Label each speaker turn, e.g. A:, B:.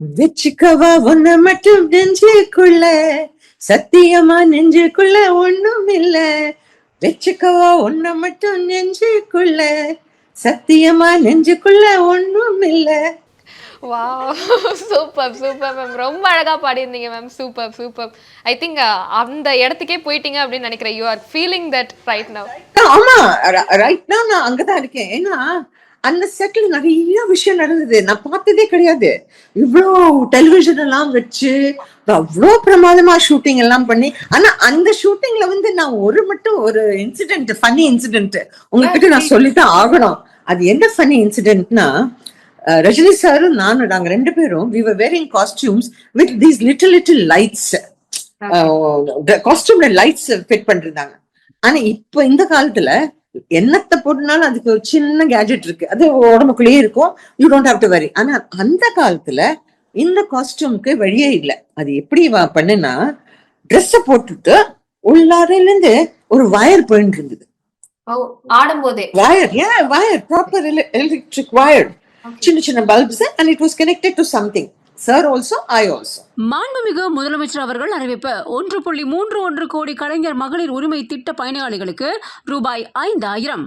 A: வச்சுக்கவா உன்னை மட்டும் நெஞ்சுக்குள்ள, சத்தியமா நெஞ்சுக்குள்ள ஒண்ணும் இல்ல. வச்சுக்கவா உன்னை மட்டும் நெஞ்சுக்குள்ள, சத்தியமா நெஞ்சுக்குள்ள ஒண்ணும் இல்ல.
B: வாவ்! Super, super ma'am. ரொம்ப அழகா பாடியிருந்தீங்க ma'am. Super, super. I think அந்த இடத்துக்கே போயிட்டீங்க அப்படின்னு நெனைக்கிறேன். You are feeling that right now.
A: ஆமா, ரைட் நவ் நான் அங்கதான் இருக்கேன். ஏன்னா அந்த செட்ல நிறைய விஷயம் நடந்தது. நான் பார்த்ததே கிடையாது. இவ்ளோ டெலிவிஷன் எல்லாம் வச்சு அவ்ளோ பிரமாதமா ஷூட்டிங் எல்லாம் பண்ணி, ஆனா அந்த ஷூட்டிங்ல வந்து நான் ஒரு இன்சிடென்ட், ஃபன்னி இன்சிடென்ட் உங்ககிட்ட நான் சொல்லித்தான் ஆகணும். அது என்ன ஃபன்னி இன்சிடென்ட்னா, ரஜினி சாரும் நானும் நாங்க 2 பேரும் we were wearing costumes with these little lights. காஸ்டியூம்ல லைட்ஸ் ஃபிட் பண்ணிருந்தாங்க. ஆனா இப்ப இந்த காலத்துல என்னத்தை போட்டுனாலும் அதுக்கு ஒரு சின்ன கேஜெட் இருக்கு, அது உடம்புக்குள்ளேயே இருக்கும். You don't have to worry. ஆனா அந்த காலத்துல இந்த காஸ்டியூம்க்கு வழியே இல்லை. அது எப்படி பண்ணுனா, ட்ரெஸ் போட்டுட்டு உள்ளாரையில இருந்து ஒரு வயர் போயிட்டு இருந்தது.
B: ஆடும்போதே
A: wire, wire, proper electric wire, சின்ன சின்ன bulbs, and it was connected to something. Sir also, I also.
C: மாண்புமிகு முதலமைச்சர் அவர்கள் அறிவிப்பு 1.31 கோடி கலைஞர் மகளிர் உரிமை திட்ட பயனாளிகளுக்கு ரூபாய் 5000.